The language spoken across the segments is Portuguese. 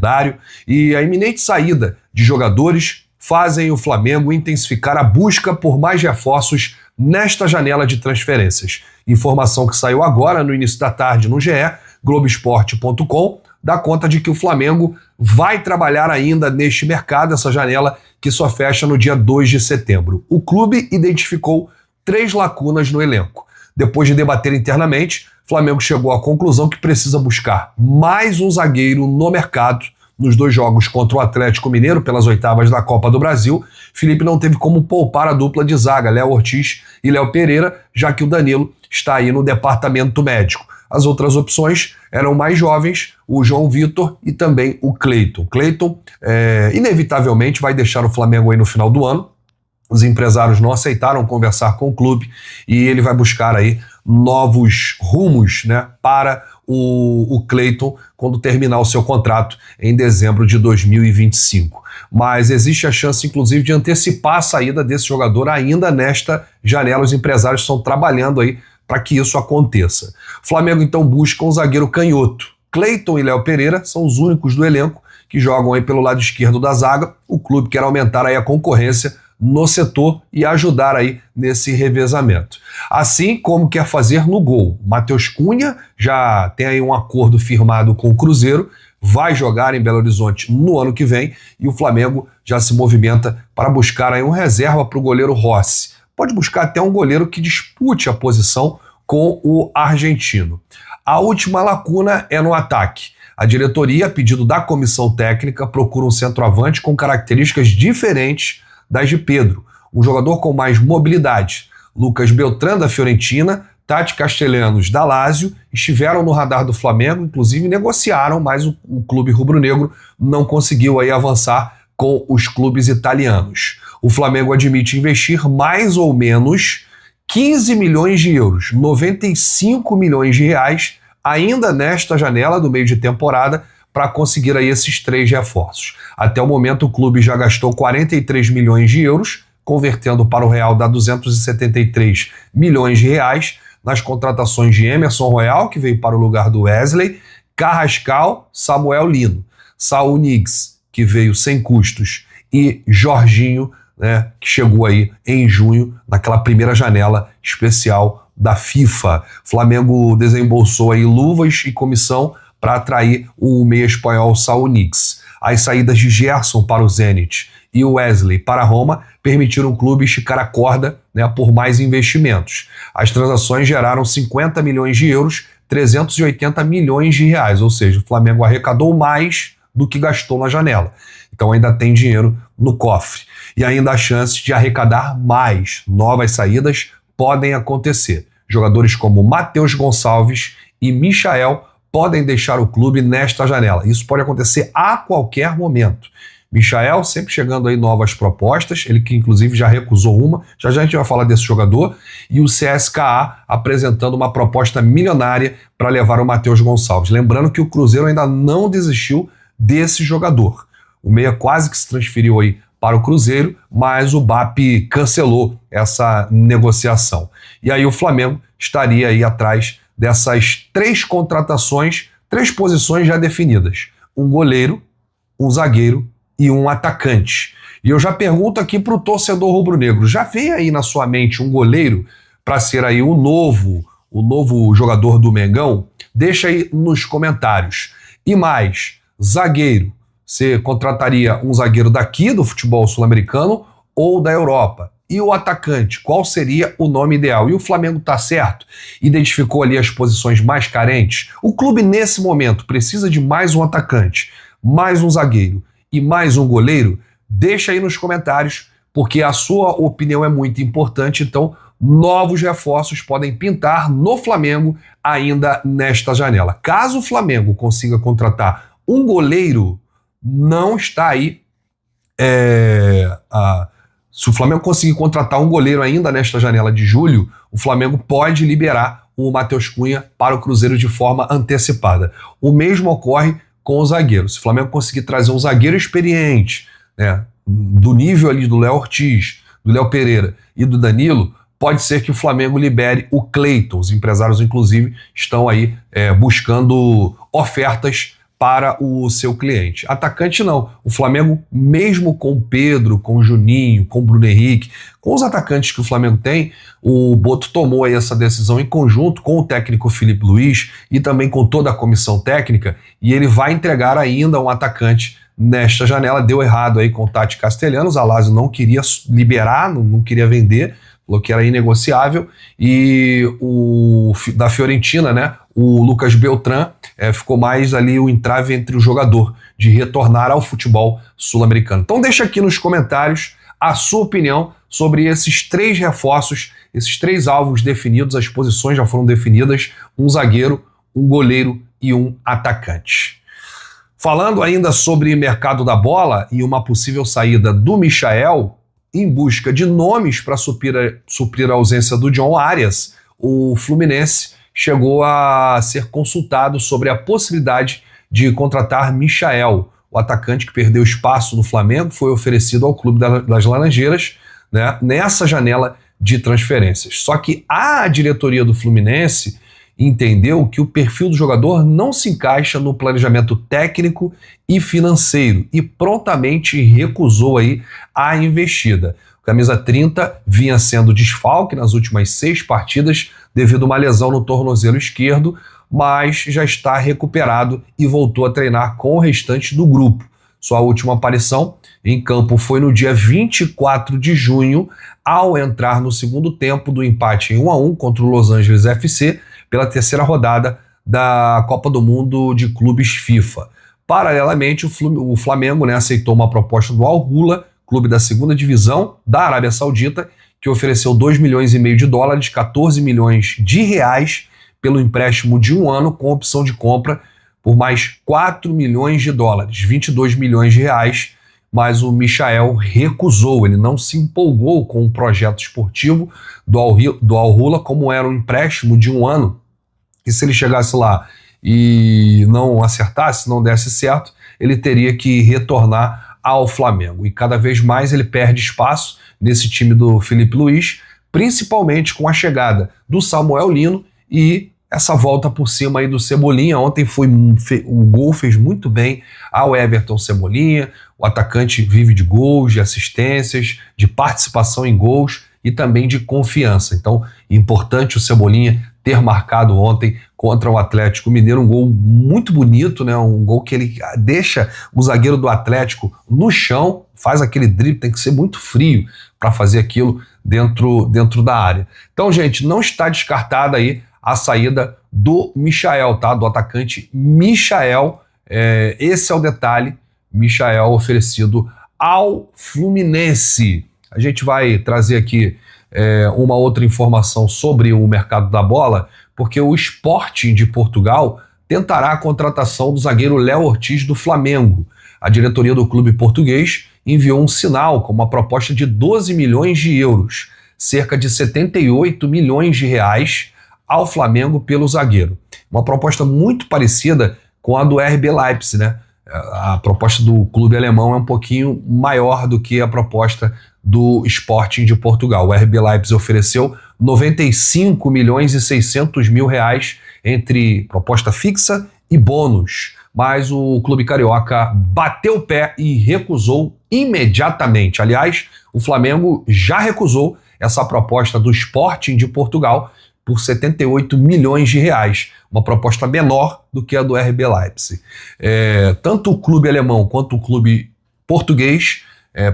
calendário e a iminente saída de jogadores fazem o Flamengo intensificar a busca por mais reforços nesta janela de transferências. Informação que saiu agora no início da tarde no GE, Globoesporte.com, dá conta de que o Flamengo vai trabalhar ainda neste mercado, essa janela que só fecha no dia 2 de setembro. O clube identificou 3 lacunas no elenco. Depois de debater internamente, o Flamengo chegou à conclusão que precisa buscar mais um zagueiro no mercado. Nos 2 jogos contra o Atlético Mineiro, pelas oitavas da Copa do Brasil, Felipe não teve como poupar a dupla de zaga, Léo Ortiz e Léo Pereira, já que o Danilo está aí no departamento médico. As outras opções eram mais jovens, o João Vitor e também o Cleiton. Cleiton, inevitavelmente, vai deixar o Flamengo aí no final do ano. Os empresários não aceitaram conversar com o clube e ele vai buscar aí novos rumos, né, para o Cleiton quando terminar o seu contrato em dezembro de 2025. Mas existe a chance, inclusive, de antecipar a saída desse jogador ainda nesta janela. Os empresários estão trabalhando aí para que isso aconteça. O Flamengo, então, busca um zagueiro canhoto. Cleiton e Léo Pereira são os únicos do elenco que jogam aí pelo lado esquerdo da zaga. O clube quer aumentar aí a concorrência no setor e ajudar aí nesse revezamento. Assim como quer fazer no gol. Matheus Cunha já tem aí um acordo firmado com o Cruzeiro, vai jogar em Belo Horizonte no ano que vem e o Flamengo já se movimenta para buscar aí um reserva para o goleiro Rossi. Pode buscar até um goleiro que dispute a posição com o argentino. A última lacuna é no ataque. A diretoria, a pedido da comissão técnica, procura um centroavante com características diferentes das de Pedro, um jogador com mais mobilidade. Lucas Beltrán, da Fiorentina, Tati Castellanos, da Lazio, estiveram no radar do Flamengo, inclusive negociaram, mas o clube rubro-negro não conseguiu aí avançar com os clubes italianos. O Flamengo admite investir mais ou menos 15 milhões de euros, 95 milhões de reais, ainda nesta janela do meio de temporada, para conseguir aí esses 3 reforços. Até o momento, o clube já gastou 43 milhões de euros, convertendo para o real dá 273 milhões de reais, nas contratações de Emerson Royal, que veio para o lugar do Wesley, Carrascal, Samuel Lino, Saul Niguez, que veio sem custos, e Jorginho, né, que chegou aí em junho, naquela primeira janela especial da FIFA. Flamengo desembolsou aí luvas e comissão para atrair o meia espanhol Saul Niguez. As saídas de Gerson para o Zenit e o Wesley para a Roma permitiram o clube esticar a corda, né, por mais investimentos. As transações geraram 50 milhões de euros, 380 milhões de reais, ou seja, o Flamengo arrecadou mais do que gastou na janela. Então ainda tem dinheiro no cofre. E ainda há chances de arrecadar mais. Novas saídas podem acontecer. Jogadores como Matheus Gonçalves e Michael podem deixar o clube nesta janela. Isso pode acontecer a qualquer momento. Michael sempre chegando aí novas propostas, ele que inclusive já recusou uma, já a gente vai falar desse jogador, e o CSKA apresentando uma proposta milionária para levar o Matheus Gonçalves. Lembrando que o Cruzeiro ainda não desistiu desse jogador. O meia quase que se transferiu aí para o Cruzeiro, mas o BAP cancelou essa negociação. E aí o Flamengo estaria aí atrás dessas 3 contratações, 3 posições já definidas. Um goleiro, um zagueiro e um atacante. E eu já pergunto aqui para o torcedor rubro-negro, já vem aí na sua mente um goleiro para ser aí o novo jogador do Mengão? Deixa aí nos comentários. E mais, zagueiro, você contrataria um zagueiro daqui do futebol sul-americano ou da Europa? E o atacante, qual seria o nome ideal? E o Flamengo está certo? Identificou ali as posições mais carentes? O clube, nesse momento, precisa de mais um atacante, mais um zagueiro e mais um goleiro? Deixa aí nos comentários, porque a sua opinião é muito importante. Então, novos reforços podem pintar no Flamengo ainda nesta janela. Caso o Flamengo consiga contratar um goleiro, não está aí... Se o Flamengo conseguir contratar um goleiro ainda nesta janela de julho, o Flamengo pode liberar o Matheus Cunha para o Cruzeiro de forma antecipada. O mesmo ocorre com o zagueiro. Se o Flamengo conseguir trazer um zagueiro experiente, né, do nível ali do Léo Ortiz, do Léo Pereira e do Danilo, pode ser que o Flamengo libere o Cleiton. Os empresários, inclusive, estão aí buscando ofertas para o seu cliente. Atacante não. O Flamengo, mesmo com o Pedro, com o Juninho, com o Bruno Henrique, com os atacantes que o Flamengo tem, o Boto tomou aí essa decisão em conjunto com o técnico Felipe Luiz e também com toda a comissão técnica, e ele vai entregar ainda um atacante nesta janela. Deu errado aí com o Tati Castellanos, a Lazio não queria liberar, não queria vender, falou que era inegociável, e o da Fiorentina, né, o Lucas Beltrán, ficou mais ali o entrave entre o jogador de retornar ao futebol sul-americano. Então deixa aqui nos comentários a sua opinião sobre esses 3 reforços, esses 3 alvos definidos, as posições já foram definidas, um zagueiro, um goleiro e um atacante. Falando ainda sobre mercado da bola e uma possível saída do Michael, em busca de nomes para suprir a ausência do John Arias, o Fluminense chegou a ser consultado sobre a possibilidade de contratar Michael. O atacante que perdeu espaço no Flamengo foi oferecido ao Clube das Laranjeiras, né, nessa janela de transferências. Só que a diretoria do Fluminense entendeu que o perfil do jogador não se encaixa no planejamento técnico e financeiro e prontamente recusou aí a investida. O camisa 30 vinha sendo desfalque nas últimas 6 partidas devido a uma lesão no tornozelo esquerdo, mas já está recuperado e voltou a treinar com o restante do grupo. Sua última aparição em campo foi no dia 24 de junho, ao entrar no segundo tempo do empate em 1-1 contra o Los Angeles FC, pela 3ª rodada da Copa do Mundo de Clubes FIFA. Paralelamente, o Flamengo, né, aceitou uma proposta do Al Hula, clube da 2ª divisão da Arábia Saudita, que ofereceu $2,5 milhões, 14 milhões de reais, pelo empréstimo de 1 ano, com opção de compra por mais $4 milhões, 22 milhões de reais, mas o Michael recusou, ele não se empolgou com o projeto esportivo do Al Hula, como era um empréstimo de 1 ano, e se ele chegasse lá e não acertasse, não desse certo, ele teria que retornar ao Flamengo. E cada vez mais ele perde espaço nesse time do Felipe Luiz, principalmente com a chegada do Samuel Lino e essa volta por cima aí do Cebolinha. Ontem o gol fez muito bem ao Everton Cebolinha. O atacante vive de gols, de assistências, de participação em gols e também de confiança. Então, importante o Cebolinha ter marcado ontem contra o Atlético Mineiro, um gol muito bonito, né? Um gol que ele deixa o zagueiro do Atlético no chão, faz aquele drible, tem que ser muito frio para fazer aquilo dentro da área. Então, gente, não está descartada aí a saída do Michael, tá? Do atacante Michael. Esse é o detalhe, Michael oferecido ao Fluminense. A gente vai trazer aqui uma outra informação sobre o mercado da bola, porque o Sporting de Portugal tentará a contratação do zagueiro Léo Ortiz do Flamengo. A diretoria do clube português enviou um sinal com uma proposta de 12 milhões de euros, cerca de 78 milhões de reais, ao Flamengo pelo zagueiro. Uma proposta muito parecida com a do RB Leipzig, né? A proposta do clube alemão é um pouquinho maior do que a proposta do Sporting de Portugal. O RB Leipzig ofereceu 95 milhões e 600 mil reais entre proposta fixa e bônus, mas o clube carioca bateu o pé e recusou imediatamente. Aliás, o Flamengo já recusou essa proposta do Sporting de Portugal por 78 milhões de reais, uma proposta menor do que a do RB Leipzig. Tanto o clube alemão quanto o clube português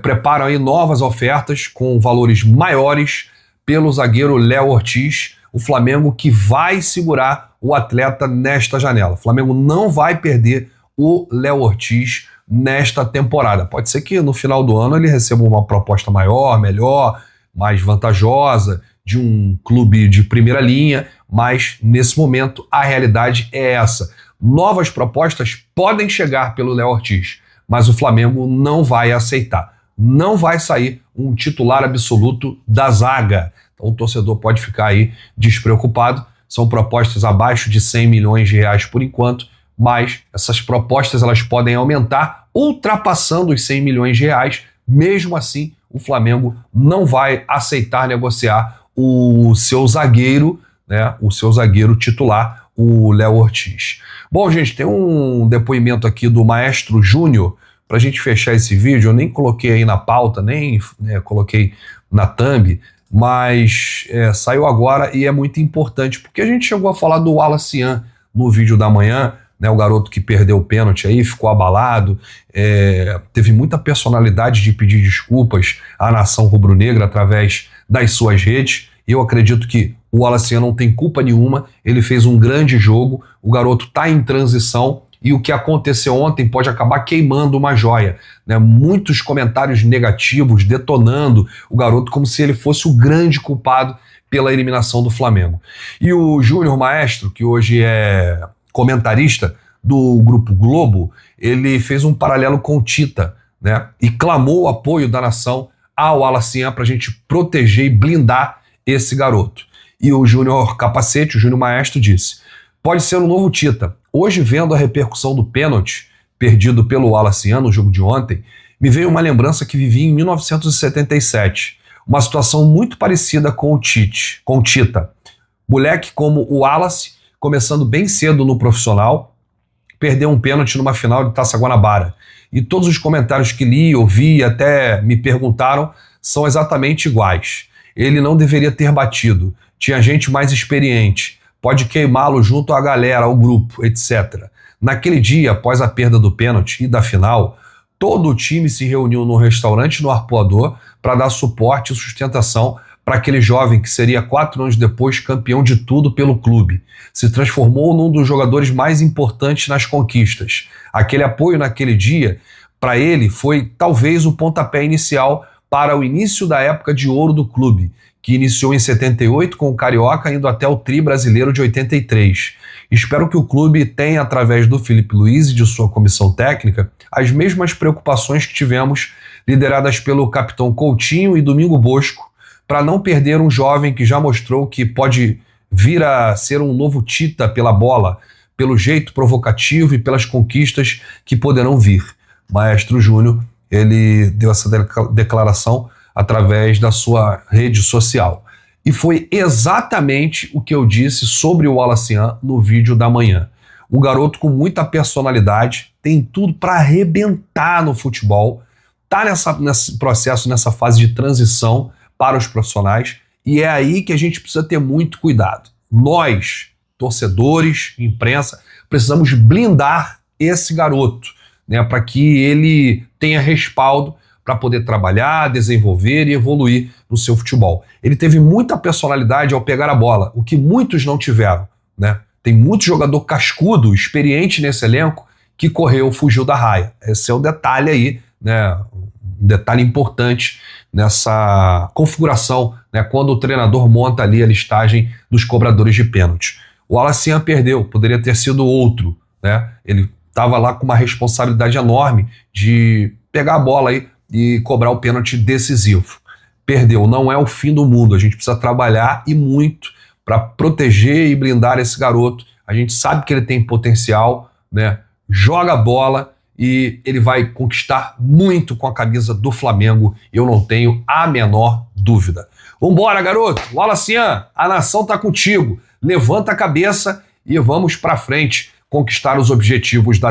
preparam aí novas ofertas com valores maiores pelo zagueiro Léo Ortiz, o Flamengo que vai segurar o atleta nesta janela. O Flamengo não vai perder o Léo Ortiz nesta temporada. Pode ser que no final do ano ele receba uma proposta maior, melhor, mais vantajosa, de um clube de primeira linha, mas nesse momento a realidade é essa. Novas propostas podem chegar pelo Léo Ortiz, mas o Flamengo não vai aceitar. Não vai sair um titular absoluto da zaga. Então o torcedor pode ficar aí despreocupado. São propostas abaixo de 100 milhões de reais por enquanto, mas essas propostas elas podem aumentar, ultrapassando os 100 milhões de reais. Mesmo assim, o Flamengo não vai aceitar negociar o seu zagueiro, né, o seu zagueiro titular, o Léo Ortiz. Bom, gente, tem um depoimento aqui do Maestro Júnior para a gente fechar esse vídeo. Eu nem coloquei aí na pauta, nem coloquei na thumb, mas saiu agora e é muito importante, porque a gente chegou a falar do Wallace no vídeo da manhã, né, o garoto que perdeu o pênalti aí, ficou abalado, teve muita personalidade de pedir desculpas à nação rubro-negra através das suas redes. Eu acredito que o Wallace não tem culpa nenhuma, ele fez um grande jogo, o garoto está em transição e o que aconteceu ontem pode acabar queimando uma joia, né? Muitos comentários negativos detonando o garoto como se ele fosse o grande culpado pela eliminação do Flamengo. E o Júnior Maestro, que hoje é comentarista do Grupo Globo, ele fez um paralelo com o Tita, né? E clamou o apoio da nação ao Wallace para a gente proteger e blindar esse garoto. E o Júnior Capacete, o Júnior Maestro, disse: pode ser um novo Tita. Hoje, vendo a repercussão do pênalti perdido pelo Wallace no jogo de ontem, me veio uma lembrança que vivi em 1977. Uma situação muito parecida com o Tita. Moleque como o Wallace, começando bem cedo no profissional, perdeu um pênalti numa final de Taça Guanabara. E todos os comentários que li, ouvi e até me perguntaram são exatamente iguais. Ele não deveria ter batido. Tinha gente mais experiente. Pode queimá-lo junto à galera, ao grupo, etc. Naquele dia, após a perda do pênalti e da final, todo o time se reuniu no restaurante no Arpoador para dar suporte e sustentação para aquele jovem que seria 4 anos depois campeão de tudo pelo clube. Se transformou num dos jogadores mais importantes nas conquistas. Aquele apoio naquele dia, para ele, foi talvez o pontapé inicial para o início da época de ouro do clube, que iniciou em 78 com o Carioca, indo até o Tri Brasileiro de 83. Espero que o clube tenha, através do Felipe Luiz e de sua comissão técnica, as mesmas preocupações que tivemos, lideradas pelo capitão Coutinho e Domingo Bosco, para não perder um jovem que já mostrou que pode vir a ser um novo Tita pela bola, pelo jeito provocativo e pelas conquistas que poderão vir. Maestro Júnior, ele deu essa declaração através da sua rede social. E foi exatamente o que eu disse sobre o Wallace no vídeo da manhã. Um garoto com muita personalidade, tem tudo para arrebentar no futebol, tá nesse processo, nessa fase de transição para os profissionais, e é aí que a gente precisa ter muito cuidado. Nós, torcedores, imprensa, precisamos blindar esse garoto, né, para que ele tenha respaldo para poder trabalhar, desenvolver e evoluir no seu futebol. Ele teve muita personalidade ao pegar a bola, o que muitos não tiveram, né? Tem muito jogador cascudo, experiente nesse elenco, que correu, fugiu da raia. Esse é o detalhe aí, né? Um detalhe importante nessa configuração, né? Quando o treinador monta ali a listagem dos cobradores de pênalti. O Wallace perdeu, poderia ter sido outro, né? Ele estava lá com uma responsabilidade enorme de pegar a bola aí e cobrar o pênalti decisivo. Perdeu, não é o fim do mundo. A gente precisa trabalhar e muito para proteger e blindar esse garoto. A gente sabe que ele tem potencial, né? Joga a bola e ele vai conquistar muito com a camisa do Flamengo. Eu não tenho a menor dúvida. Vambora, garoto! Wallace, a nação tá contigo. Levanta a cabeça e vamos para frente conquistar os objetivos da